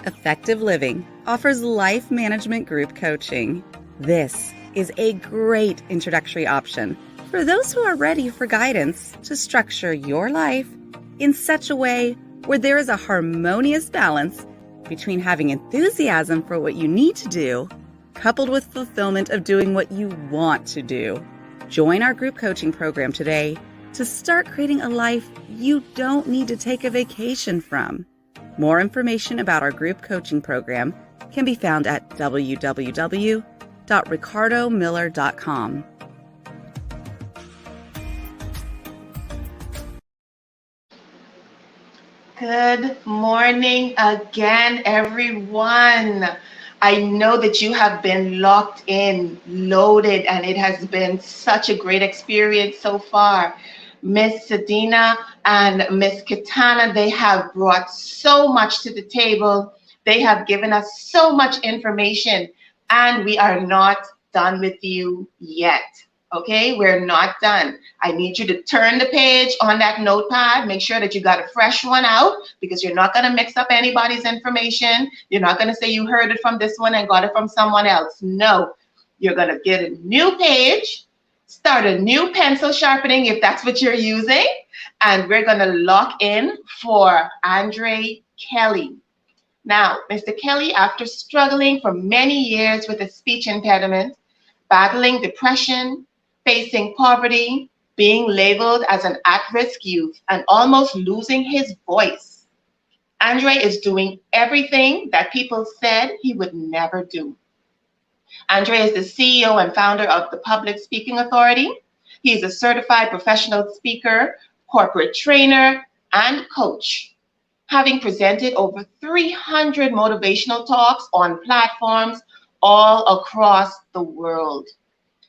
Effective Living offers life management group coaching. This is a great introductory option for those who are ready for guidance to structure your life in such a way where there is a harmonious balance between having enthusiasm for what you need to do, coupled with fulfillment of doing what you want to do. Join our group coaching program today to start creating a life you don't need to take a vacation from. More information about our group coaching program can be found at www.ricardomiller.com. Good morning again, everyone. I know that you have been locked in, loaded, and it has been such a great experience so far. Miss Sadina and Miss Katana, they have brought so much to the table. They have given us so much information, and we are not done with you yet. Okay, we're not done. I need you to turn the page on that notepad. Make sure that you got a fresh one out, because you're not going to mix up anybody's information. You're not going to say you heard it from this one and got it from someone else. No, you're going to get a new page, start a new pencil sharpening if that's what you're using, and we're going to lock in for Andre Kelly. Now, Mr. Kelly, after struggling for many years with a speech impediment, battling depression, facing poverty, being labeled as an at-risk youth, and almost losing his voice, Andre is doing everything that people said he would never do. Andre is the CEO and founder of the Public Speaking Authority. He is a certified professional speaker, corporate trainer, and coach, having presented over 300 motivational talks on platforms all across the world.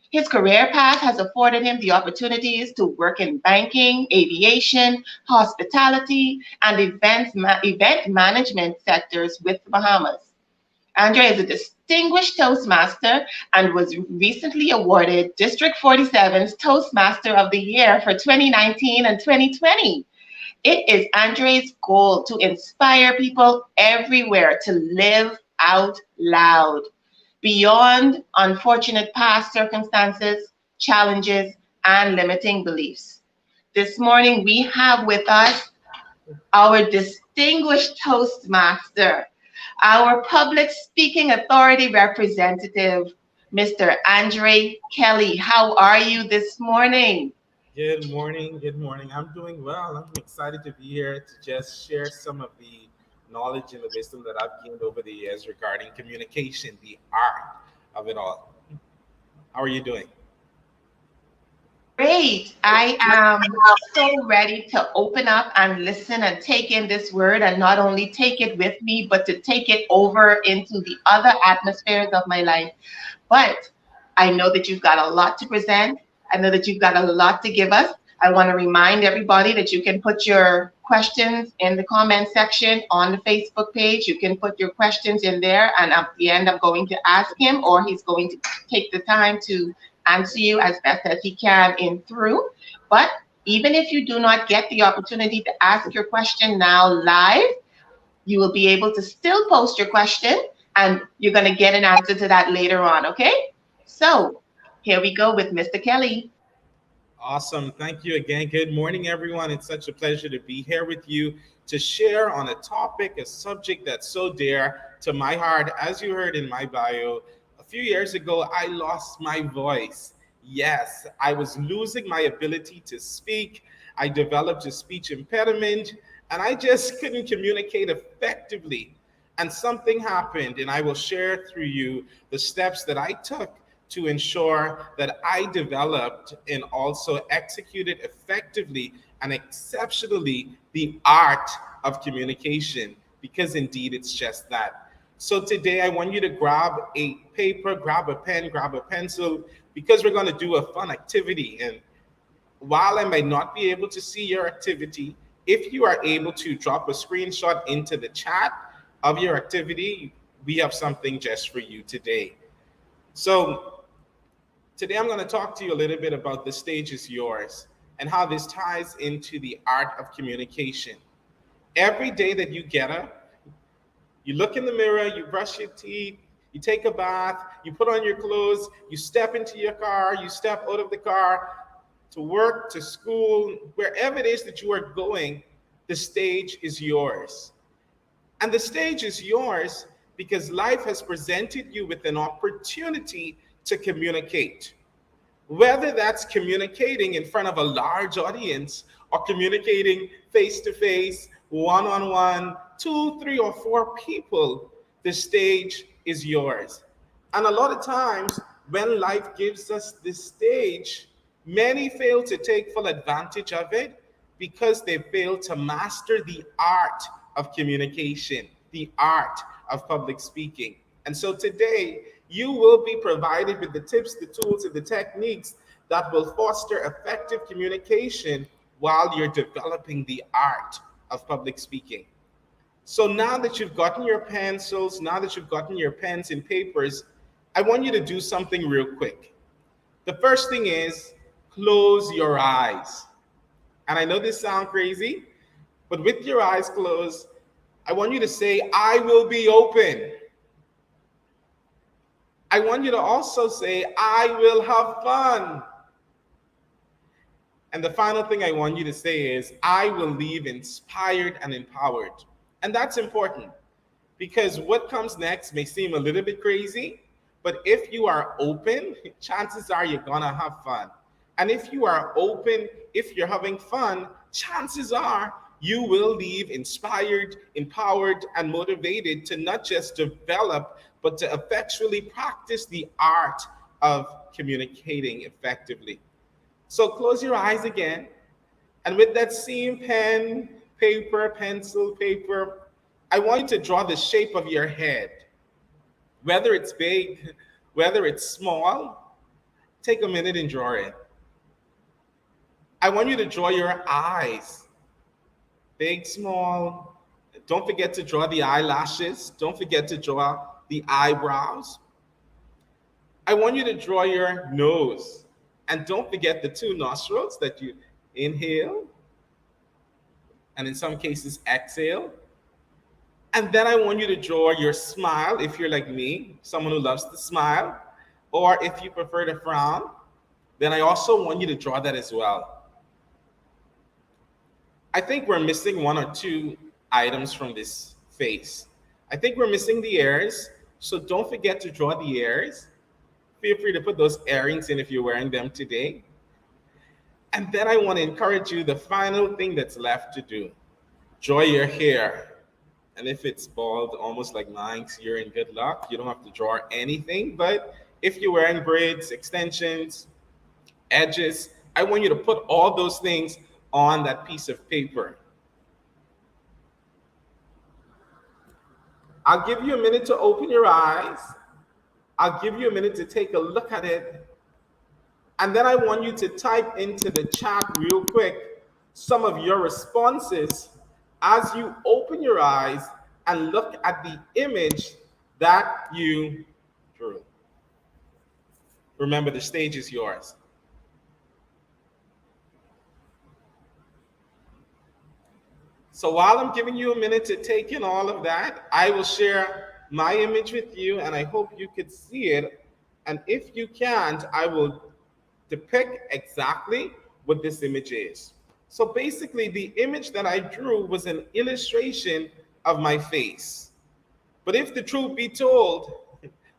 His career path has afforded him the opportunities to work in banking, aviation, hospitality, and event management sectors with the Bahamas. Andre is a distinguished Toastmaster and was recently awarded District 47's Toastmaster of the Year for 2019 and 2020. It is Andre's goal to inspire people everywhere to live out loud, beyond unfortunate past circumstances, challenges, and limiting beliefs. This morning, we have with us our distinguished Toastmaster, our Public Speaking Authority representative, Mr. Andre Kelly. How are you this morning? Good morning. Good morning. I'm doing well. I'm excited to be here to just share some of the knowledge and the wisdom that I've gained over the years regarding communication, the art of it all. How are you doing? Great. I am so ready to open up and listen and take in this word, and not only take it with me, but to take it over into the other atmospheres of my life. But I know that you've got a lot to present. I know that you've got a lot to give us. I want to remind everybody that you can put your questions in the comment section on the Facebook page. You can put your questions in there, and at the end, I'm going to ask him, or he's going to take the time to answer you as best as he can in through. But even if you do not get the opportunity to ask your question now live, you will be able to still post your question, and you're going to get an answer to that later on, okay? So here we go with Mr. Kelly. Awesome. Thank you again. Good morning, everyone. It's such a pleasure to be here with you to share on a topic, a subject that's so dear to my heart. As you heard in my bio, a few years ago, I lost my voice. Yes, I was losing my ability to speak. I developed a speech impediment, and I just couldn't communicate effectively. And something happened, and I will share through you the steps that I took to ensure that I developed and also executed effectively and exceptionally the art of communication, because indeed it's just that. So today I want you to grab a paper, grab a pen, grab a pencil, because we're going to do a fun activity. And while I might not be able to see your activity, if you are able to drop a screenshot into the chat of your activity, we have something just for you today. So today, I'm going to talk to you a little bit about the stage is yours and how this ties into the art of communication. Every day that you get up, You look in the mirror, you brush your teeth, you take a bath, you put on your clothes, you step into your car, you step out of the car to work, to school, wherever it is that you are going, the stage is yours. And the stage is yours because life has presented you with an opportunity to communicate. Whether that's communicating in front of a large audience or communicating face to face, one on one, two, three, or four people, the stage is yours. And a lot of times, when life gives us this stage, many fail to take full advantage of it because they fail to master the art of communication, the art of public speaking. And so today, you will be provided with the tips, the tools, and the techniques that will foster effective communication while you're developing the art of public speaking. So now that you've gotten your pencils, now that you've gotten your pens and papers, I want you to do something real quick. The first thing is close your eyes. And I know this sounds crazy, but with your eyes closed, I want you to say, I will be open. I want you to also say, I will have fun. And the final thing I want you to say is, I will leave inspired and empowered. And that's important because what comes next may seem a little bit crazy, but if you are open, chances are you're gonna have fun. And if you are open, if you're having fun, chances are you will leave inspired, empowered, and motivated to not just develop, but to effectually practice the art of communicating effectively. So close your eyes again, and with that same pen, paper, pencil, paper, I want you to draw the shape of your head. Whether it's big, whether it's small, take a minute and draw it. I want you to draw your eyes, big, small. Don't forget to draw the eyelashes. Don't forget to draw the eyebrows. I want you to draw your nose. And don't forget the two nostrils that you inhale and in some cases exhale. And then I want you to draw your smile if you're like me, someone who loves to smile, or if you prefer to frown, then I also want you to draw that as well. I think we're missing one or two items from this face. I think we're missing the ears, so don't forget to draw the ears. Feel free to put those earrings in if you're wearing them today. And then I want to encourage you, the final thing that's left to do, draw your hair. And if it's bald, almost like mine, you're in good luck. You don't have to draw anything. But if you're wearing braids, extensions, edges, I want you to put all those things on that piece of paper. I'll give you a minute to open your eyes. I'll give you a minute to take a look at it. And then I want you to type into the chat real quick some of your responses as you open your eyes and look at the image that you drew. Remember, the stage is yours. So while I'm giving you a minute to take in all of that, I will share my image with you, and I hope you could see it. And if you can't, I will depict exactly what this image is. So basically, the image that I drew was an illustration of my face. But if the truth be told,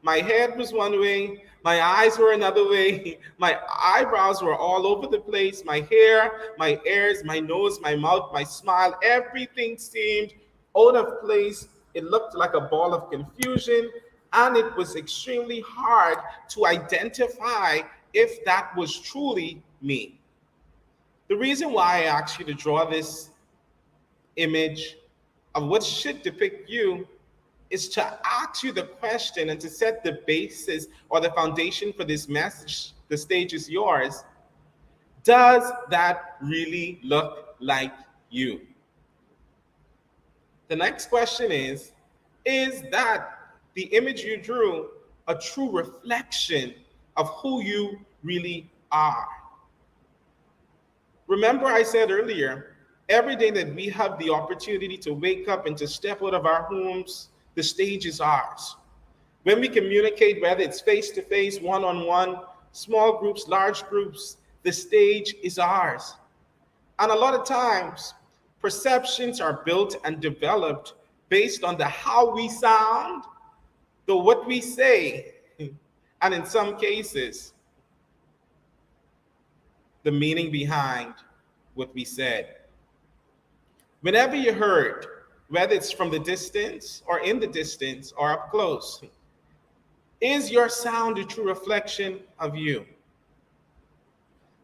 my head was one way, my eyes were another way, my eyebrows were all over the place, my hair, my ears, my nose, my mouth, my smile, everything seemed out of place. It looked like a ball of confusion, and it was extremely hard to identify if that was truly me. The reason why I asked you to draw this image of what should depict you is to ask you the question and to set the basis or the foundation for this message. The stage is yours. Does that really look like you? The next question is that the image you drew a true reflection of who you really are? Remember, I said earlier, every day that we have the opportunity to wake up and to step out of our homes, the stage is ours. When we communicate, whether it's face to face, one on one, small groups, large groups, the stage is ours. And a lot of times, perceptions are built and developed based on the how we sound, the what we say, and in some cases, the meaning behind what we said. Whenever you heard, whether it's from the distance or in the distance or up close, is your sound a true reflection of you?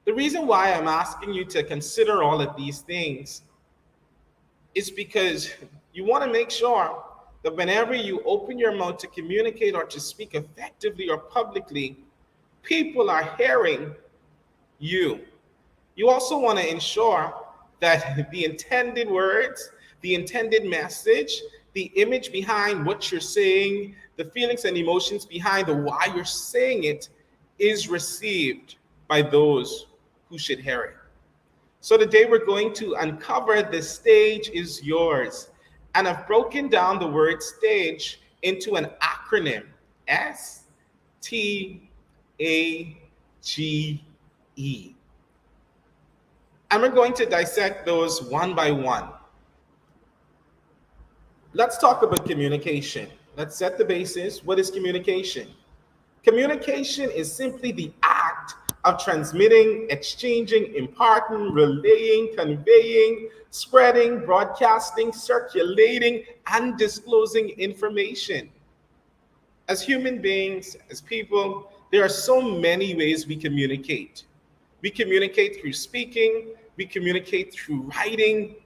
The reason why I'm asking you to consider all of these things is because you want to make sure that whenever you open your mouth to communicate or to speak effectively or publicly, people are hearing you. You also want to ensure that the intended words, the intended message, the image behind what you're saying, the feelings and emotions behind the why you're saying it is received by those who should hear it. So today we're going to uncover the stage is yours. And I've broken down the word stage into an acronym, STAGE. And we're going to dissect those one by one. Let's talk about communication. Let's set the basis. What is communication? Communication is simply the act of transmitting, exchanging, imparting, relaying, conveying, spreading, broadcasting, circulating, and disclosing information. As human beings, as people, there are so many ways we communicate. We communicate through speaking, we communicate through writing,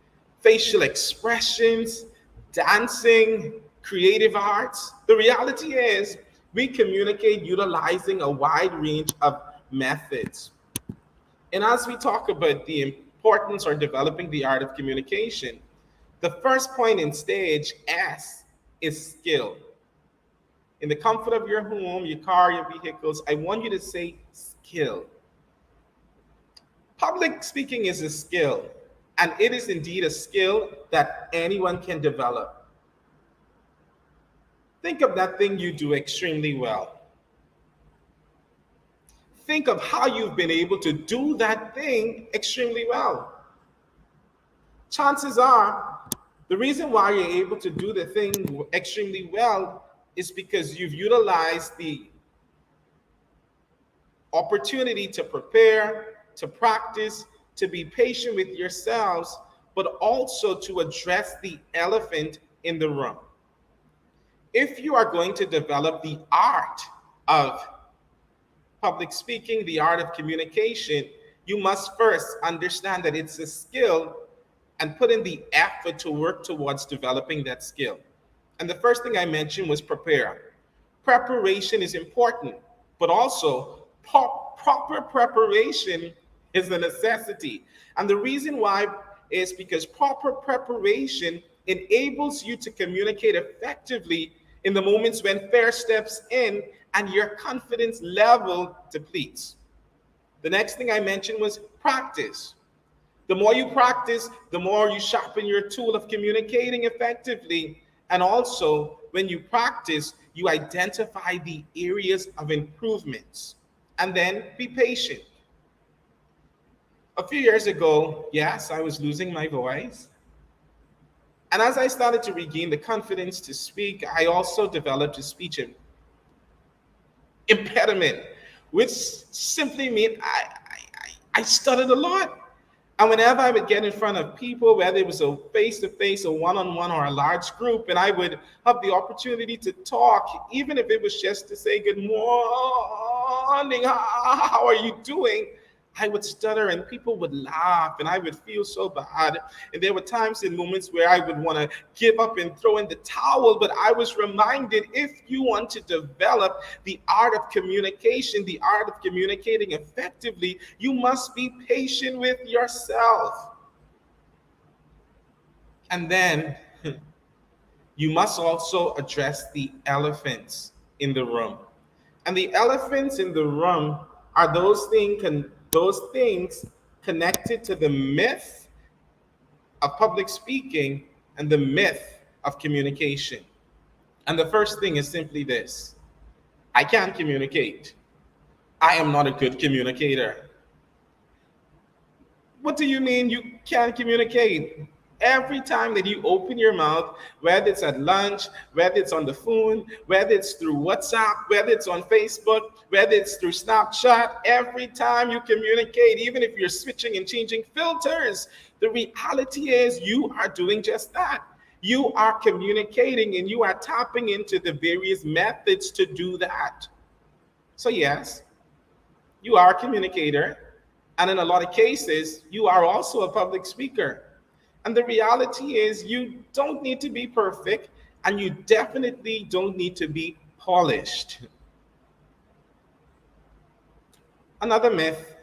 facial expressions, dancing, creative arts. The reality is, we communicate utilizing a wide range of methods. And as we talk about the importance or developing the art of communication, the first point in stage S is skill. In the comfort of your home, your car, your vehicles, I want you to say skill. Public speaking is a skill, and it is indeed a skill that anyone can develop. Think of that thing you do extremely well. Think of how you've been able to do that thing extremely well. Chances are, the reason why you're able to do the thing extremely well is because you've utilized the opportunity to prepare, to practice, to be patient with yourselves, but also to address the elephant in the room. If you are going to develop the art of public speaking, the art of communication, you must first understand that it's a skill and put in the effort to work towards developing that skill. And the first thing I mentioned was prepare. Preparation is important, but also proper preparation is a necessity. And the reason why is because proper preparation enables you to communicate effectively in the moments when fear steps in and your confidence level depletes. The next thing I mentioned was practice. The more you practice, the more you sharpen your tool of communicating effectively. And also, when you practice, you identify the areas of improvements. And then be patient. A few years ago, yes, I was losing my voice. And as I started to regain the confidence to speak, I also developed a speech impediment, which simply meant I stuttered a lot. And whenever I would get in front of people, whether it was a face-to-face, a one-on-one, or a large group, and I would have the opportunity to talk, even if it was just to say good morning, how are you doing? I would stutter and people would laugh and I would feel so bad. And there were times and moments where I would want to give up and throw in the towel, but I was reminded, if you want to develop the art of communication, the art of communicating effectively, you must be patient with yourself. And then you must also address the elephants in the room. And the elephants in the room are those things connected to the myth of public speaking and the myth of communication. And the first thing is simply this: I can't communicate. I am not a good communicator. What do you mean you can't communicate? Every time that you open your mouth, whether it's at lunch, whether it's on the phone, whether it's through WhatsApp, whether it's on Facebook, whether it's through Snapchat, every time you communicate, even if you're switching and changing filters, the reality is you are doing just that. You are communicating and you are tapping into the various methods to do that. So, yes, you are a communicator. And in a lot of cases, you are also a public speaker. And the reality is, you don't need to be perfect, and you definitely don't need to be polished. Another myth: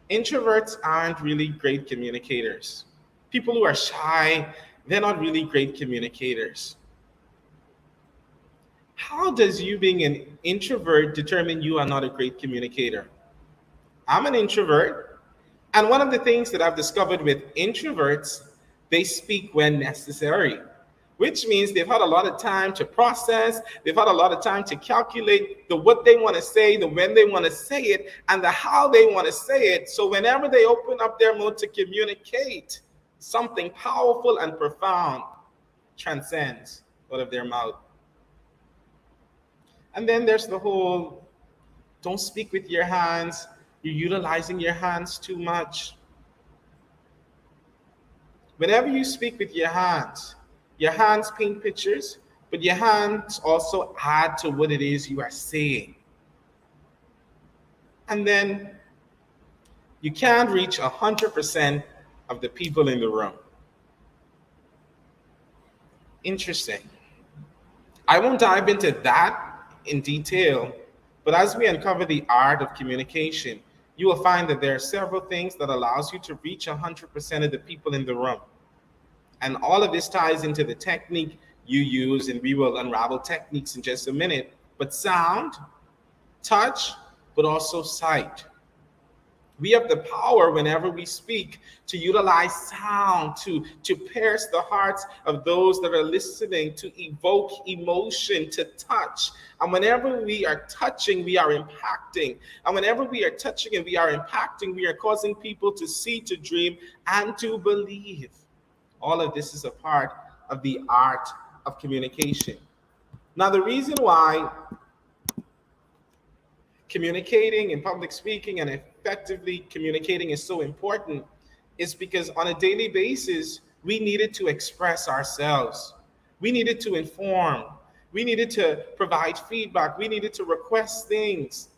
introverts aren't really great communicators. People who are shy, they're not really great communicators. How does you being an introvert determine you are not a great communicator? I'm an introvert. And one of the things that I've discovered with introverts, they speak when necessary, which means they've had a lot of time to process, they've had a lot of time to calculate the what they want to say, the when they want to say it, and the how they want to say it. So whenever they open up their mouth to communicate, something powerful and profound transcends out of their mouth. And then there's the whole don't speak with your hands. You're utilizing your hands too much. Whenever you speak with your hands paint pictures, but your hands also add to what it is you are saying. And then you can't reach 100% of the people in the room. Interesting. I won't dive into that in detail, but as we uncover the art of communication, you will find that there are several things that allows you to reach 100% of the people in the room. And all of this ties into the technique you use, and we will unravel techniques in just a minute. But sound, touch, but also sight. We have the power whenever we speak to utilize sound to pierce the hearts of those that are listening, to evoke emotion, to touch. And whenever we are touching, we are impacting. And whenever we are touching and we are impacting, we are causing people to see, to dream, and to believe. All of this is a part of the art of communication. Now, the reason why communicating and public speaking and effectively communicating is so important is because on a daily basis, we needed to express ourselves. We needed to inform. We needed to provide feedback. We needed to request things.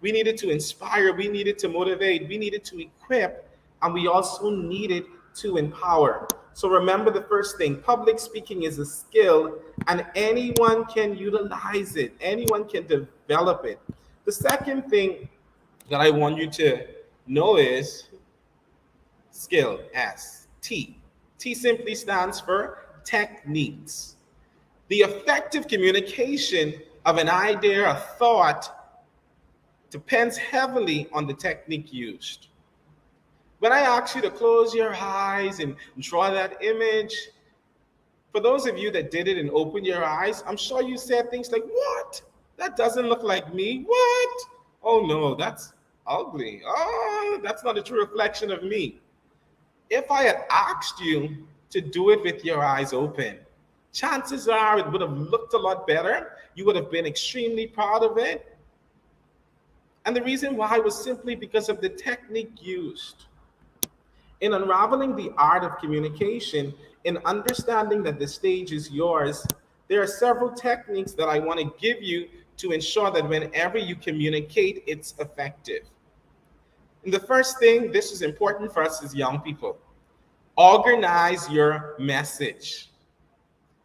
We needed to inspire. We needed to motivate. We needed to equip. And we also needed to empower. So remember the first thing: public speaking is a skill and anyone can utilize it. Anyone can develop it. The second thing that I want you to know is skill, S, T. T simply stands for techniques. The effective communication of an idea, a thought, depends heavily on the technique used. When I ask you to close your eyes and draw that image, for those of you that did it and opened your eyes, I'm sure you said things like, "What? That doesn't look like me. What? Oh no, that's ugly. Oh, that's not a true reflection of me." If I had asked you to do it with your eyes open, chances are it would have looked a lot better. You would have been extremely proud of it. And the reason why was simply because of the technique used. In unraveling the art of communication, in understanding that the stage is yours, there are several techniques that I want to give you to ensure that whenever you communicate, it's effective. And the first thing, this is important for us as young people: organize your message.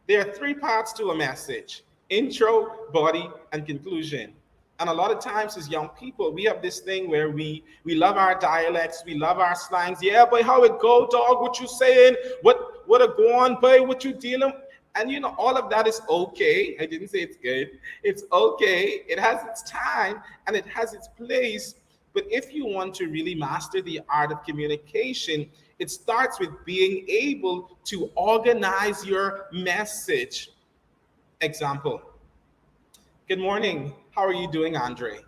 There are three parts to a message: intro, body, and conclusion. And a lot of times as young people, we have this thing where we love our dialects, we love our slangs. Yeah, boy, how it go, dog? What you saying? What a go on, boy? What you dealing? And all of that is okay. I didn't say it's good. It's okay. It has its time and it has its place. But if you want to really master the art of communication, it starts with being able to organize your message. Example. Good morning. How are you doing, Andre?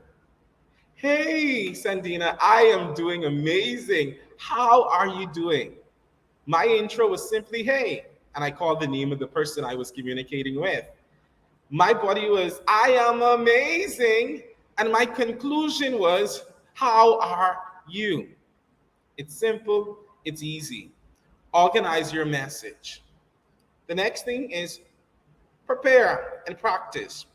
Hey, Sandina, I am doing amazing. How are you doing? My intro was simply, hey, and I called the name of the person I was communicating with. My body was, I am amazing. And my conclusion was, how are you? It's simple, it's easy. Organize your message. The next thing is prepare and practice.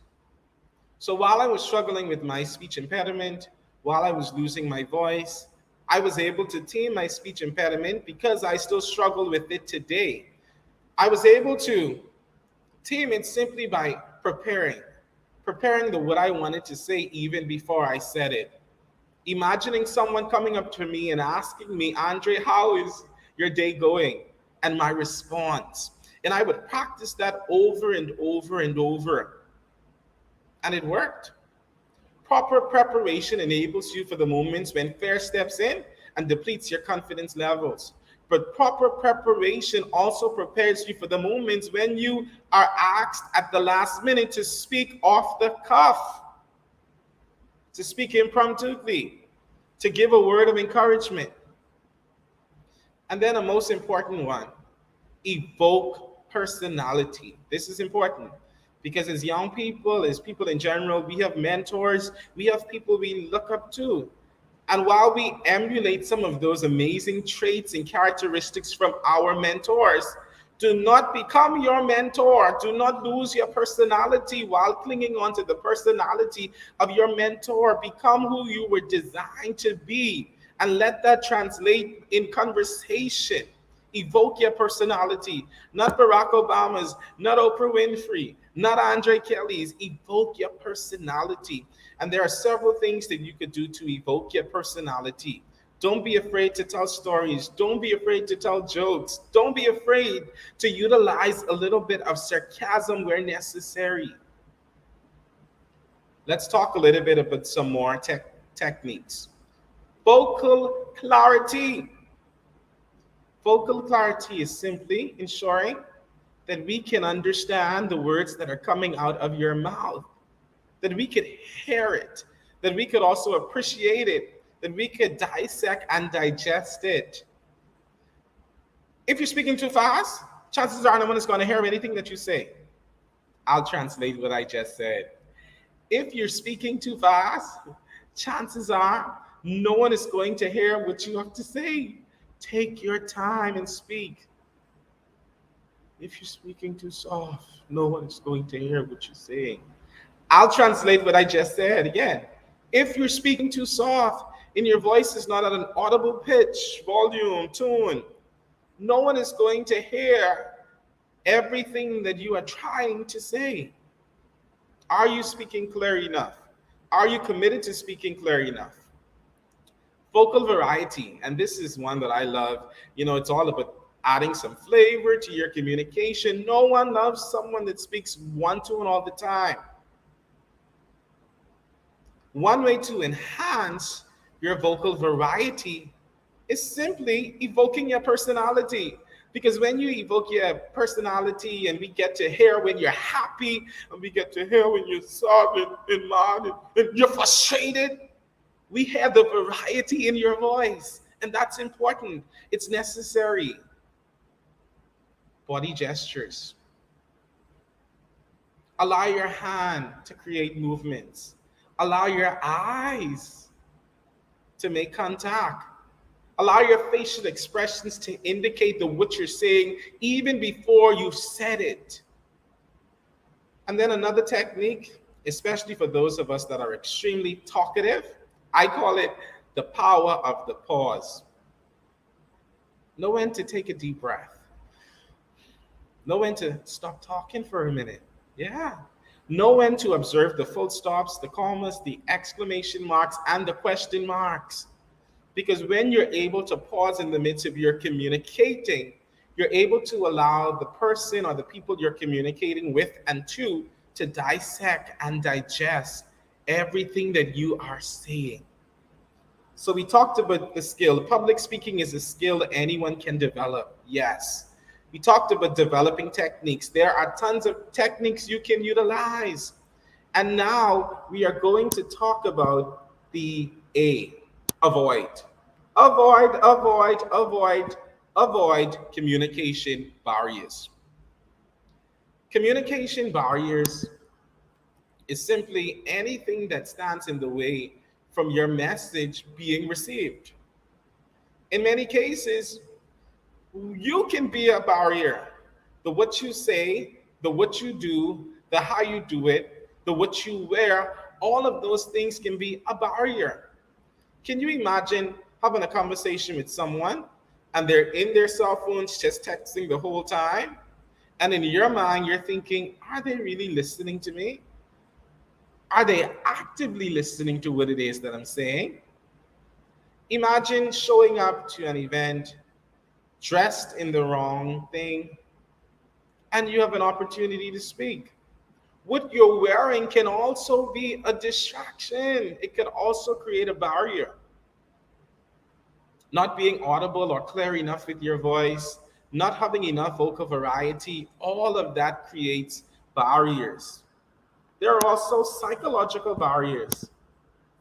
So while I was struggling with my speech impediment, while I was losing my voice, I was able to tame my speech impediment because I still struggle with it today. I was able to tame it simply by preparing the what I wanted to say even before I said it. Imagining someone coming up to me and asking me, Andre, how is your day going? And my response. And I would practice that over and over and over. And it worked. Proper preparation enables you for the moments when fear steps in and depletes your confidence levels. But proper preparation also prepares you for the moments when you are asked at the last minute to speak off the cuff, to speak impromptu, to give a word of encouragement. And then a most important one, evoke personality. This is important because as young people, as people in general, we have mentors, we have people we look up to. And while we emulate some of those amazing traits and characteristics from our mentors, do not become your mentor. Do not lose your personality while clinging on to the personality of your mentor. Become who you were designed to be and let that translate in conversation. Evoke your personality, not Barack Obama's, not Oprah Winfrey, not Andre Kelly's. Evoke your personality. And there are several things that you could do to evoke your personality. Don't be afraid to tell stories. Don't be afraid to tell jokes. Don't be afraid to utilize a little bit of sarcasm where necessary. Let's talk a little bit about some more techniques. Vocal clarity. Vocal clarity is simply ensuring that we can understand the words that are coming out of your mouth, that we could hear it, that we could also appreciate it, that we could dissect and digest it. If you're speaking too fast, chances are no one is going to hear anything that you say. I'll translate what I just said. If you're speaking too fast, chances are no one is going to hear what you have to say. Take your time and speak. If you're speaking too soft, no one is going to hear what you're saying. I'll translate what I just said again. If you're speaking too soft and your voice is not at an audible pitch, volume, tone, no one is going to hear everything that you are trying to say. Are you speaking clear enough? Are you committed to speaking clear enough? Vocal variety, and this is one that I love. It's all about adding some flavor to your communication. No one loves someone that speaks one tone all the time. One way to enhance your vocal variety is simply evoking your personality. Because when you evoke your personality and we get to hear when you're happy and we get to hear when you're sobbing and mad and you're frustrated, we have the variety in your voice. And that's important. It's necessary. Body gestures. Allow your hand to create movements. Allow your eyes to make contact. Allow your facial expressions to indicate what you're saying even before you've said it. And then another technique, especially for those of us that are extremely talkative, I call it the power of the pause. Know when to take a deep breath. Know when to stop talking for a minute. Yeah. Know when to observe the full stops, the commas, the exclamation marks, and the question marks. Because when you're able to pause in the midst of your communicating, you're able to allow the person or the people you're communicating with and to dissect and digest everything that you are saying. So we talked about the skill. Public speaking is a skill that anyone can develop. Yes. We talked about developing techniques. There are tons of techniques you can utilize. And now we are going to talk about the A, avoid. Avoid communication barriers. Communication barriers is simply anything that stands in the way from your message being received. In many cases, you can be a barrier. The what you say, the what you do, the how you do it, the what you wear, all of those things can be a barrier. Can you imagine having a conversation with someone and they're in their cell phones just texting the whole time? And in your mind, you're thinking, are they really listening to me? Are they actively listening to what it is that I'm saying? Imagine showing up to an event dressed in the wrong thing and you have an opportunity to speak. What you're wearing can also be a distraction, it can also create a barrier. Not being audible or clear enough with your voice, not having enough vocal variety, all of that creates barriers. There are also psychological barriers,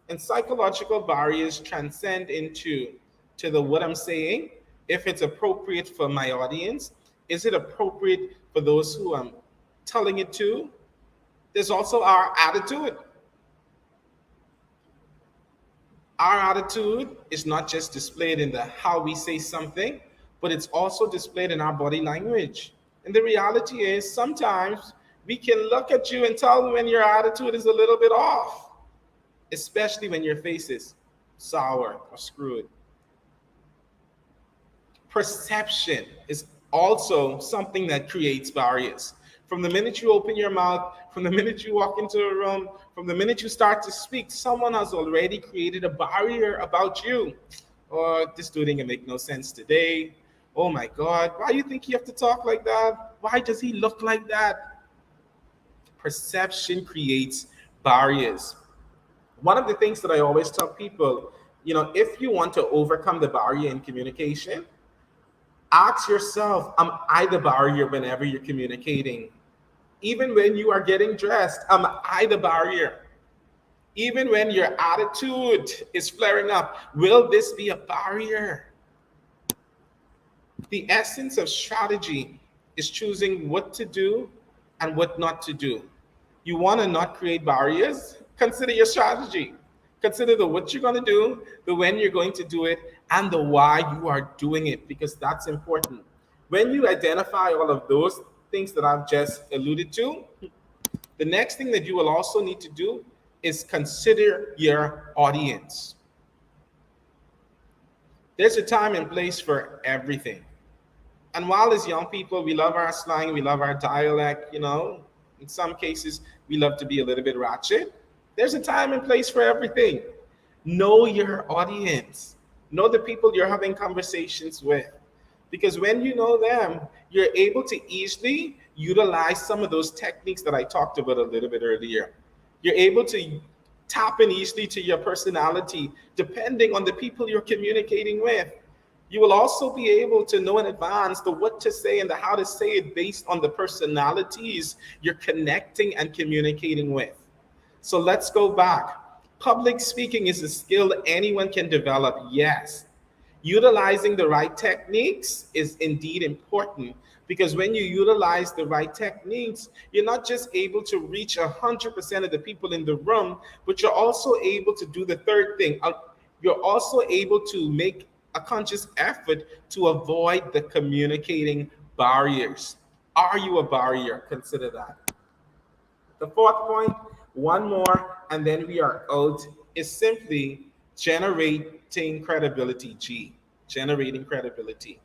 and psychological barriers transcend into to the what I'm saying, if it's appropriate for my audience, is it appropriate for those who I'm telling it to? There's also our attitude. Our attitude is not just displayed in the how we say something, but it's also displayed in our body language. And the reality is sometimes we can look at you and tell when your attitude is a little bit off, especially when your face is sour or screwed. Perception is also something that creates barriers. From the minute you open your mouth, from the minute you walk into a room, from the minute you start to speak, someone has already created a barrier about you. Or this dude ain't gonna make no sense today. Oh my God, why do you think you have to talk like that? Why does he look like that? Perception creates barriers. One of the things that I always tell people, if you want to overcome the barrier in communication, ask yourself, am I the barrier whenever you're communicating? Even when you are getting dressed, am I the barrier? Even when your attitude is flaring up, will this be a barrier? The essence of strategy is choosing what to do and what not to do. You want to not create barriers? Consider your strategy. Consider the what you're going to do, the when you're going to do it, and the why you are doing it, because that's important. When you identify all of those things that I've just alluded to, the next thing that you will also need to do is consider your audience. There's a time and place for everything. And while as young people, we love our slang, we love our dialect, in some cases, we love to be a little bit ratchet. There's a time and place for everything. Know your audience. Know the people you're having conversations with. Because when you know them, you're able to easily utilize some of those techniques that I talked about a little bit earlier. You're able to tap in easily to your personality, depending on the people you're communicating with. You will also be able to know in advance the what to say and the how to say it based on the personalities you're connecting and communicating with. So let's go back. Public speaking is a skill anyone can develop, yes. Utilizing the right techniques is indeed important, because when you utilize the right techniques, you're not just able to reach 100% of the people in the room, but you're also able to do the third thing. You're also able to make a conscious effort to avoid the communicating barriers. Are you a barrier? Consider that. The fourth point, one more, and then we are out, is simply generating credibility. Generating credibility.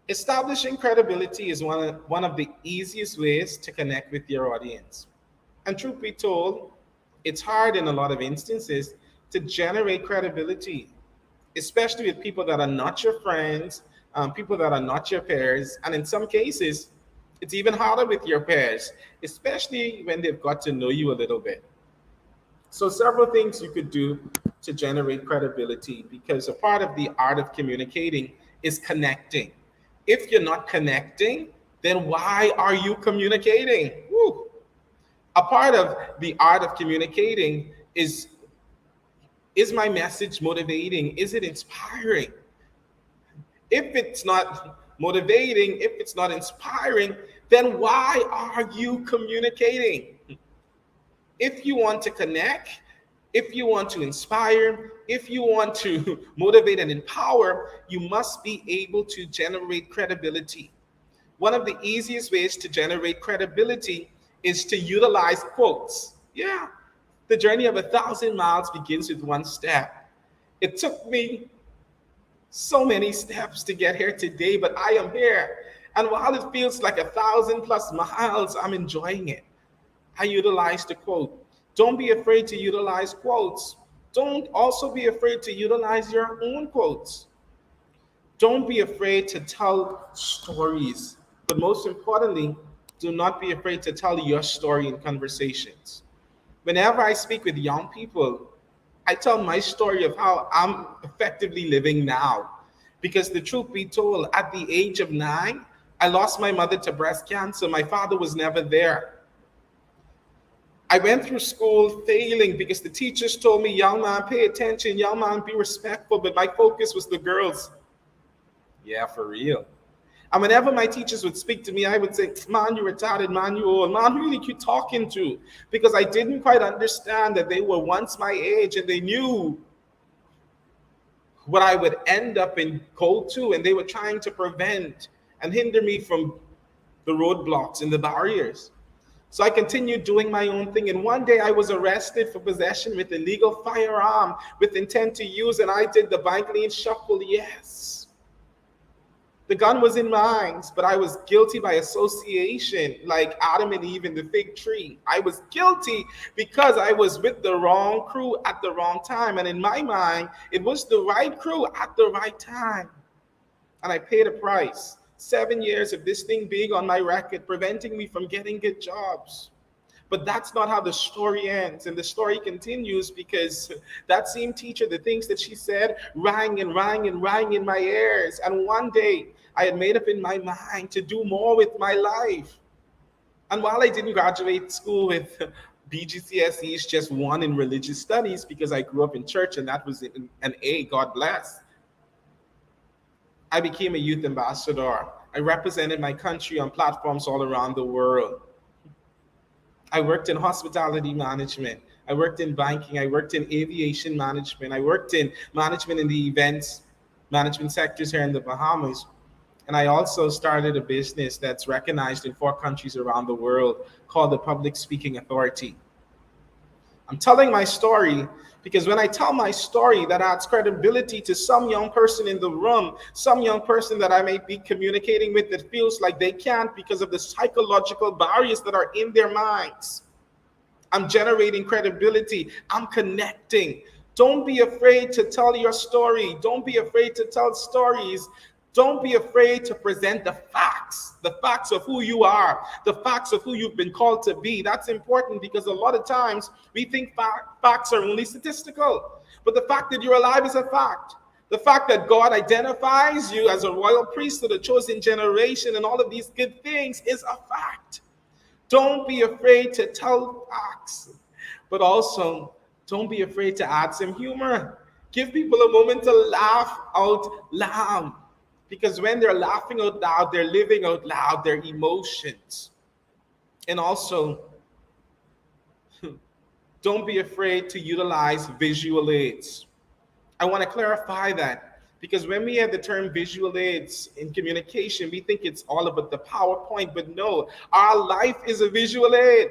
Establishing credibility is one of the easiest ways to connect with your audience. And truth be told, it's hard in a lot of instances to generate credibility, especially with people that are not your friends, people that are not your peers. And in some cases, it's even harder with your peers, especially when they've got to know you a little bit. So several things you could do to generate credibility, because a part of the art of communicating is connecting. If you're not connecting, then why are you communicating? Woo. A part of the art of communicating is my message motivating? Is it inspiring? If it's not motivating, if it's not inspiring, then why are you communicating? If you want to connect, if you want to inspire, if you want to motivate and empower, you must be able to generate credibility. One of the easiest ways to generate credibility is to utilize quotes. Yeah, the journey of 1,000 miles begins with one step. It took me so many steps to get here today, but I am here. And while it feels like 1,000+ miles, I'm enjoying it. I utilize the quote. Don't be afraid to utilize quotes. Don't also be afraid to utilize your own quotes. Don't be afraid to tell stories. But most importantly, do not be afraid to tell your story in conversations. Whenever I speak with young people, I tell my story of how I'm effectively living now. Because the truth be told, at the age of 9, I lost my mother to breast cancer. My father was never there. I went through school failing because the teachers told me, young man, pay attention, young man, be respectful. But my focus was the girls. Yeah, for real. And whenever my teachers would speak to me, I would say, man, you retarded, man, you old, man, who you keep talking to? Because I didn't quite understand that they were once my age and they knew what I would end up in go to, and they were trying to prevent and hinder me from the roadblocks and the barriers. So I continued doing my own thing. And one day I was arrested for possession with illegal firearm with intent to use, and I did the bank lane shuffle, yes. The gun was in mine, but I was guilty by association, like Adam and Eve in the fig tree. I was guilty because I was with the wrong crew at the wrong time. And in my mind, it was the right crew at the right time. And I paid a price. 7 years of this thing being on my record, preventing me from getting good jobs. But that's not how the story ends. And the story continues because that same teacher, the things that she said rang and rang and rang in my ears. And one day I had made up in my mind to do more with my life. And while I didn't graduate school with BGCSEs, just one in religious studies because I grew up in church and that was an A, God bless. I became a youth ambassador. I represented my country on platforms all around the world. I worked in hospitality management. I worked in banking. I worked in aviation management. I worked in management in the events management sectors here in the Bahamas. And I also started a business that's recognized in 4 countries around the world called the Public Speaking Authority. I'm telling my story because when I tell my story, that adds credibility to some young person in the room, some young person that I may be communicating with that feels like they can't because of the psychological barriers that are in their minds. I'm generating credibility. I'm connecting. Don't be afraid to tell your story. Don't be afraid to tell stories. Don't be afraid to present the facts of who you are, the facts of who you've been called to be. That's important because a lot of times we think facts are only statistical. But the fact that you're alive is a fact. The fact that God identifies you as a royal priesthood, a chosen generation, and all of these good things is a fact. Don't be afraid to tell facts, but also don't be afraid to add some humor. Give people a moment to laugh out loud. Because when they're laughing out loud, they're living out loud their emotions. And also, don't be afraid to utilize visual aids. I want to clarify that because when we have the term visual aids in communication, we think it's all about the PowerPoint, but no, our life is a visual aid.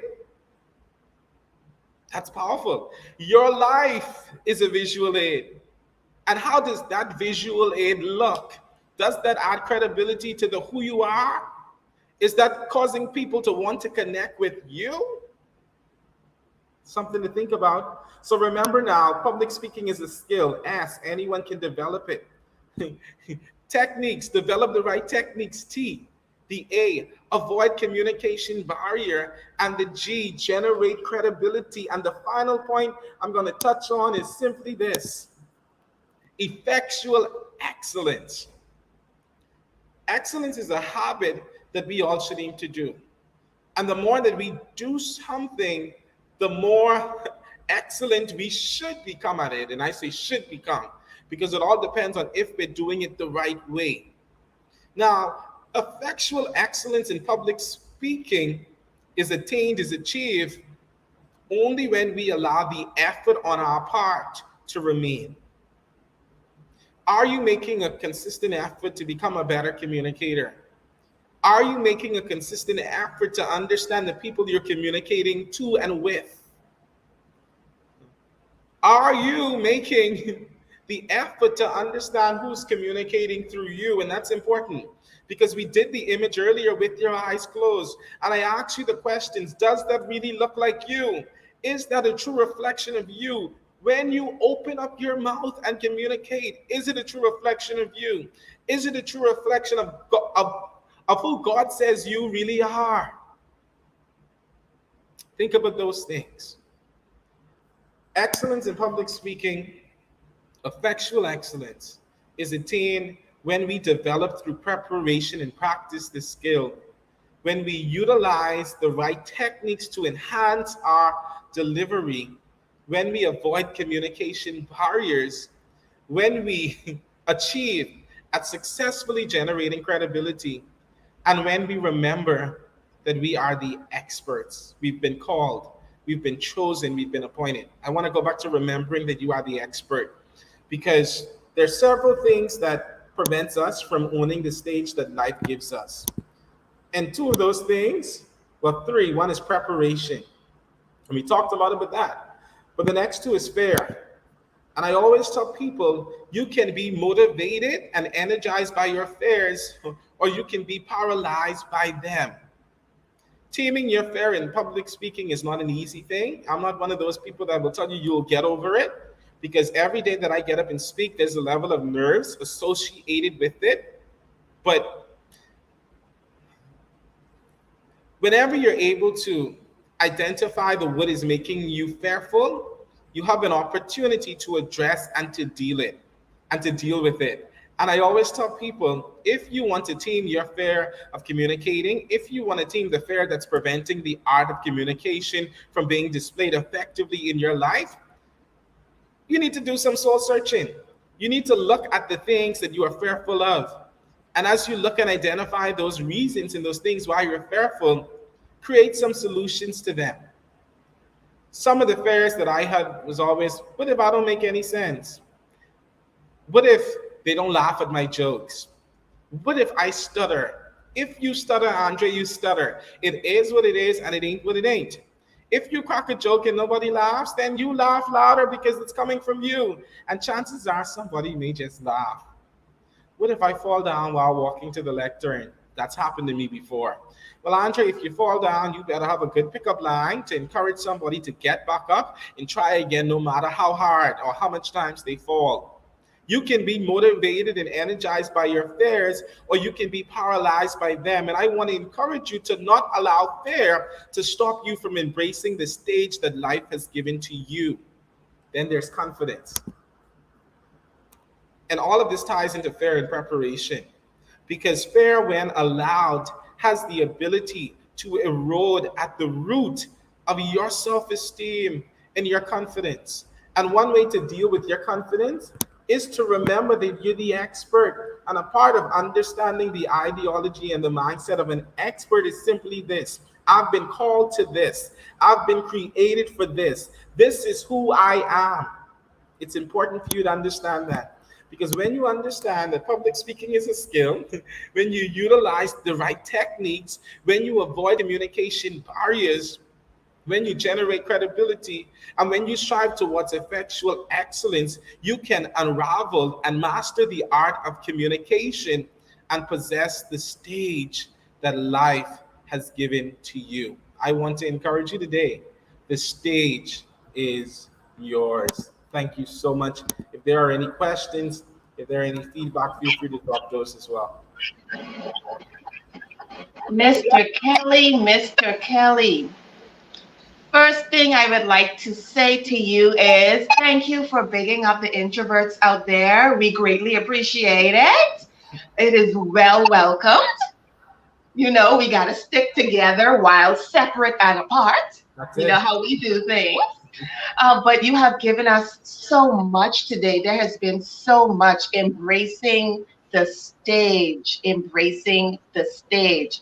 That's powerful. Your life is a visual aid. And how does that visual aid look? Does that add credibility to the who you are? Is that causing people to want to connect with you? Something to think about. So remember now, public speaking is a skill. Ask, anyone can develop it. Techniques, develop the right techniques. T, the A, avoid communication barrier. And the G, generate credibility. And the final point I'm going to touch on is simply this: effectual excellence. Excellence is a habit that we all should aim to do. And the more that we do something, the more excellent we should become at it. And I say should become, because it all depends on if we're doing it the right way. Now, effectual excellence in public speaking is attained, is achieved only when we allow the effort on our part to remain. Are you making a consistent effort to become a better communicator? Are you making a consistent effort to understand the people you're communicating to and with? Are you making the effort to understand who's communicating through you? And that's important because we did the image earlier with your eyes closed. And I asked you the questions. Does that really look like you? Is that a true reflection of you? When you open up your mouth and communicate, is it a true reflection of you? Is it a true reflection of who God says you really are? Think about those things. Excellence in public speaking, effectual excellence, is attained when we develop through preparation and practice the skill, when we utilize the right techniques to enhance our delivery, when we avoid communication barriers, when we achieve at successfully generating credibility, and when we remember that we are the experts. We've been called, we've been chosen, we've been appointed. I want to go back to remembering that you are the expert, because there's several things that prevents us from owning the stage that life gives us. And two of those things, well, three. One is preparation. And we talked a lot about that. But the next two is fear. And I always tell people, you can be motivated and energized by your fears, or you can be paralyzed by them. Taming your fear in public speaking is not an easy thing. I'm not one of those people that will tell you you'll get over it, because every day that I get up and speak, there's a level of nerves associated with it. But whenever you're able to identify the what is making you fearful, you have an opportunity to address and to deal with it. And I always tell people, if you want to tame your fear of communicating, if you want to tame the fear that's preventing the art of communication from being displayed effectively in your life, you need to do some soul searching. You need to look at the things that you are fearful of. And as you look and identify those reasons and those things why you're fearful, create some solutions to them. Some of the fears that I had was always, what if I don't make any sense? What if they don't laugh at my jokes? What if I stutter? If you stutter, Andre, you stutter. It is what it is, and it ain't what it ain't. If you crack a joke and nobody laughs, then you laugh louder because it's coming from you. And chances are somebody may just laugh. What if I fall down while walking to the lectern? That's happened to me before. Well, Andre, if you fall down, you better have a good pickup line to encourage somebody to get back up and try again, no matter how hard or how much times they fall. You can be motivated and energized by your fears, or you can be paralyzed by them. And I want to encourage you to not allow fear to stop you from embracing the stage that life has given to you. Then there's confidence. And all of this ties into fear and preparation, because fear, when allowed, has the ability to erode at the root of your self-esteem and your confidence. And one way to deal with your confidence is to remember that you're the expert. And a part of understanding the ideology and the mindset of an expert is simply this: I've been called to this. I've been created for this. This is who I am. It's important for you to understand that. Because when you understand that public speaking is a skill, when you utilize the right techniques, when you avoid communication barriers, when you generate credibility, and when you strive towards effectual excellence, you can unravel and master the art of communication and possess the stage that life has given to you. I want to encourage you today. The stage is yours. Thank you so much. If there are any questions, if there are any feedback, feel free to drop those as well. Mr. Kelly, first thing I would like to say to you is thank you for bigging up the introverts out there. We greatly appreciate it. It is welcomed. We got to stick together while separate and apart. That's You know it. how we do things. But you have given us so much today. There has been so much embracing the stage, embracing the stage.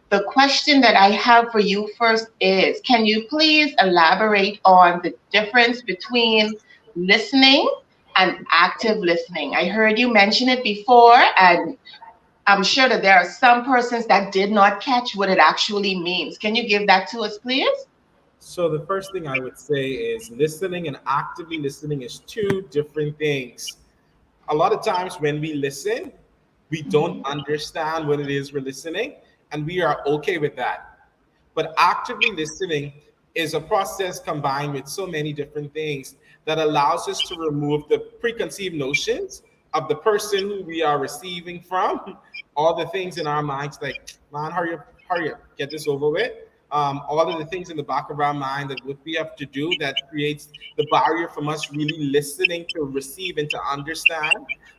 The question that I have for you first is, can you please elaborate on the difference between listening and active listening? I heard you mention it before, and I'm sure that there are some persons that did not catch what it actually means. Can you give that to us, please? So the first thing I would say is listening and actively listening is two different things. A lot of times when we listen, we don't understand what it is we're listening, and we are okay with that. But actively listening is a process combined with so many different things that allows us to remove the preconceived notions of the person who we are receiving from, all the things in our minds like, man, hurry up, get this over with. All of the things in the back of our mind that what we have to do that creates the barrier from us really listening to receive and to understand.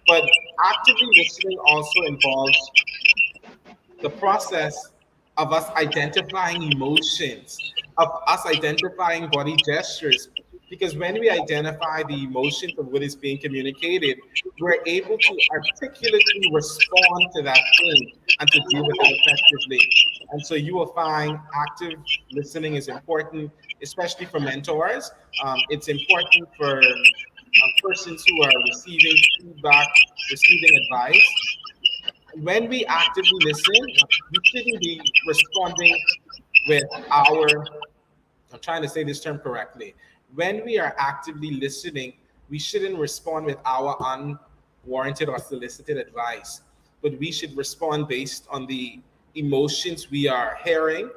But actively listening also involves the process of us identifying emotions, of us identifying body gestures. Because when we identify the emotions of what is being communicated, we're able to articulately respond to that thing and to deal with it effectively. And so you will find active listening is important, especially for mentors. It's important for persons who are receiving feedback, receiving advice. When we actively listen, we shouldn't be responding with our, I'm trying to say this term correctly. When we are actively listening, we shouldn't respond with our unwarranted or solicited advice, but we should respond based on the emotions we are hearing,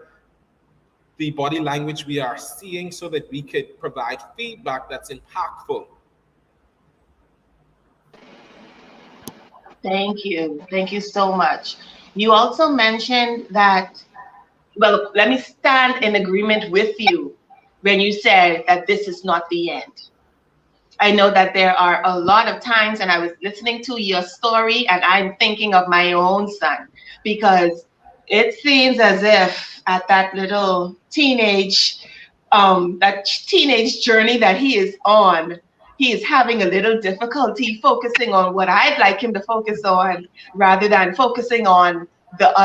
the body language we are seeing, so that we could provide feedback that's impactful. Thank you. Thank you so much. You also mentioned that, well, let me stand in agreement with you when you said that this is not the end. I know that there are a lot of times, and I was listening to your story, and I'm thinking of my own son because it seems as if at that teenage journey that he is on, he is having a little difficulty focusing on what I'd like him to focus on rather than focusing on the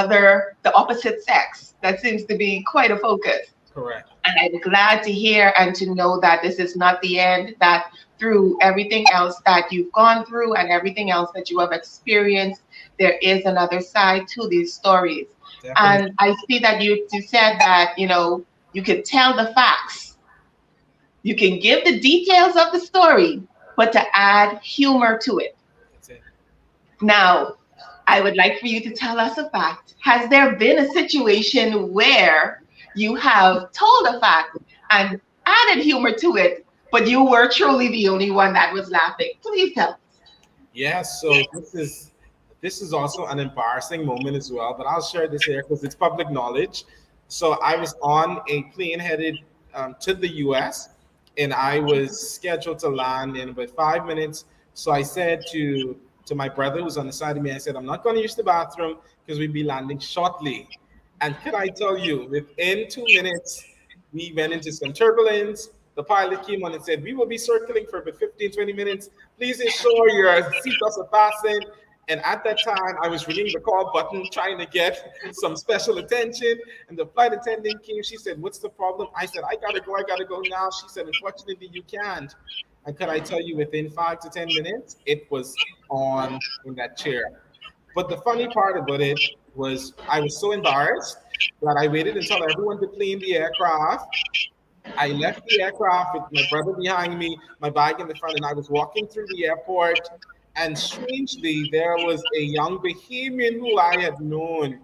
opposite sex. That seems to be quite a focus. Correct. And I'm glad to hear and to know that this is not the end, that through everything else that you've gone through and everything else that you have experienced, there is another side to these stories. Definitely. And I see that you said that, you could tell the facts. You can give the details of the story, but to add humor to it. That's it. Now, I would like for you to tell us a fact. Has there been a situation where you have told a fact and added humor to it, but you were truly the only one that was laughing? Please tell us. Yeah, so this is also an embarrassing moment as well, but I'll share this here because it's public knowledge. So I was on a plane headed to the U.S. and I was scheduled to land in about 5 minutes. So I said to my brother who's on the side of me, I said, I'm not going to use the bathroom because we'll be landing shortly. And could I tell you, within 2 minutes, we went into some turbulence. The pilot came on and said, we will be circling for about 15, 20 minutes. Please ensure your seatbelts are fastened. And at that time, I was ringing the call button, trying to get some special attention. And the flight attendant came. She said, what's the problem? I said, I gotta go now. She said, unfortunately, you can't. And could I tell you, within 5 to 10 minutes, it was on in that chair. But the funny part about it was I was so embarrassed that I waited until everyone could clean the aircraft. I left the aircraft with my brother behind me, my bag in the front, and I was walking through the airport. And strangely, there was a young Bahamian who I had known.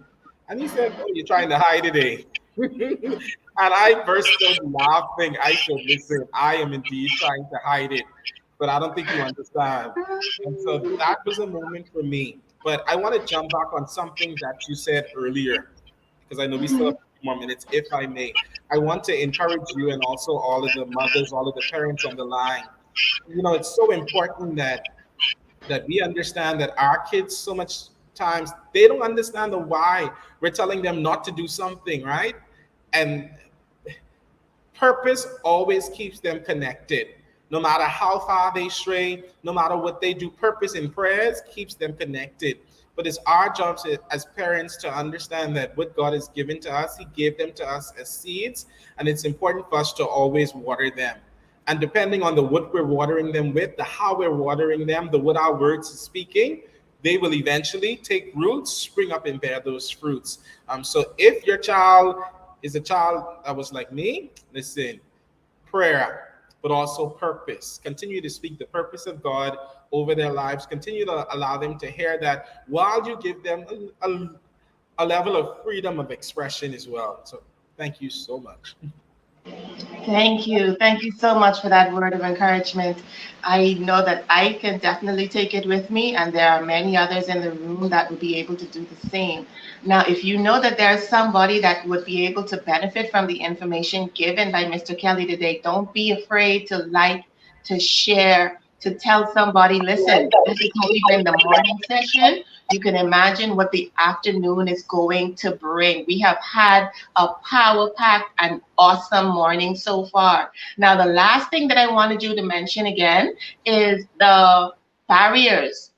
And he said, oh, you're trying to hide it, eh? And I burst out laughing. I said, listen, I am indeed trying to hide it, but I don't think you understand. And so that was a moment for me. But I want to jump back on something that you said earlier, because I know we still have a few more minutes, if I may. I want to encourage you and also all of the mothers, all of the parents on the line. It's so important that we understand that our kids so much times they don't understand the why we're telling them not to do something, right? And purpose always keeps them connected. No matter how far they stray, no matter what they do, purpose in prayers keeps them connected. But it's our job as parents to understand that what God has given to us, He gave them to us as seeds, and it's important for us to always water them. And depending on the what we're watering them with, the how we're watering them, the what our words are speaking, they will eventually take roots, spring up, and bear those fruits. So if your child is a child that was like me, listen, prayer, but also purpose. Continue to speak the purpose of God over their lives. Continue to allow them to hear that while you give them a level of freedom of expression as well. So thank you so much. Thank you. Thank you so much for that word of encouragement. I know that I can definitely take it with me, and there are many others in the room that would be able to do the same. Now, if you know that there's somebody that would be able to benefit from the information given by Mr. Kelly today, don't be afraid to like, to share, to tell somebody, listen, this is only been the morning session. You can imagine what the afternoon is going to bring. We have had a power-packed and awesome morning so far. Now, the last thing that I wanted you to mention again is the barriers,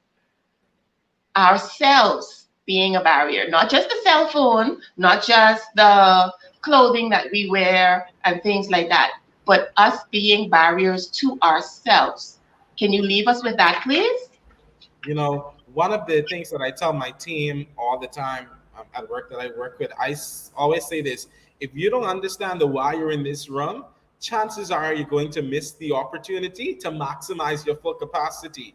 ourselves being a barrier, not just the cell phone, not just the clothing that we wear and things like that, but us being barriers to ourselves. Can you leave us with that, please? One of the things that I tell my team all the time at work that I work with, always say this: if you don't understand the why you're in this room, chances are you're going to miss the opportunity to maximize your full capacity.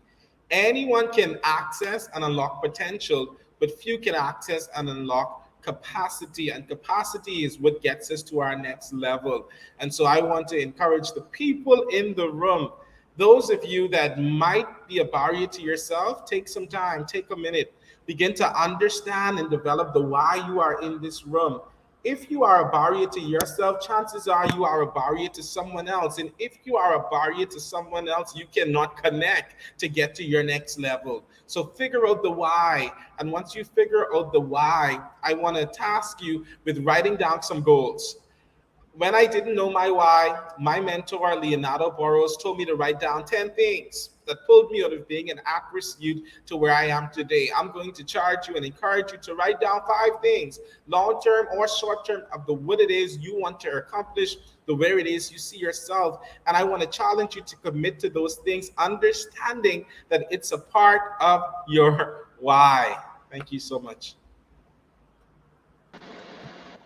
Anyone can access and unlock potential, but few can access and unlock capacity, and capacity is what gets us to our next level. And so I want to encourage the people in the room, those of you that might be a barrier to yourself, take some time, take a minute, begin to understand and develop the why you are in this room. If you are a barrier to yourself, chances are you are a barrier to someone else. And if you are a barrier to someone else, you cannot connect to get to your next level. So figure out the why. And once you figure out the why, I want to task you with writing down some goals. When I didn't know my why, my mentor, Leonardo Boros, told me to write down 10 things that pulled me out of being an at-risk youth to where I am today. I'm going to charge you and encourage you to write down 5 things, long-term or short-term, of the what it is you want to accomplish, the where it is you see yourself. And I want to challenge you to commit to those things, understanding that it's a part of your why. Thank you so much.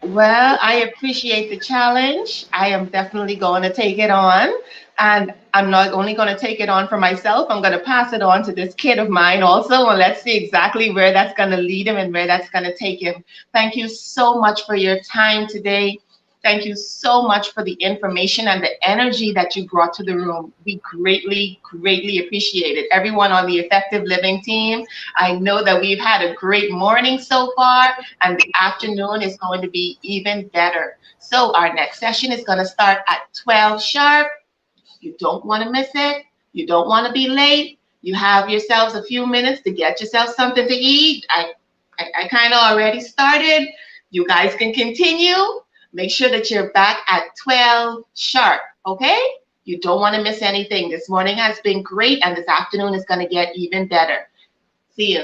Well, I appreciate the challenge. I am definitely going to take it on. And I'm not only going to take it on for myself, I'm going to pass it on to this kid of mine also. And let's see exactly where that's going to lead him and where that's going to take him. Thank you so much for your time today. Thank you so much for the information and the energy that you brought to the room. We greatly, greatly appreciate it. Everyone on the Effective Living team, I know that we've had a great morning so far, and the afternoon is going to be even better. So our next session is going to start at 12 sharp. You don't want to miss it. You don't want to be late. You have yourselves a few minutes to get yourself something to eat. I kind of already started. You guys can continue. Make sure that you're back at 12 sharp, okay? You don't want to miss anything. This morning has been great, and this afternoon is going to get even better. See you.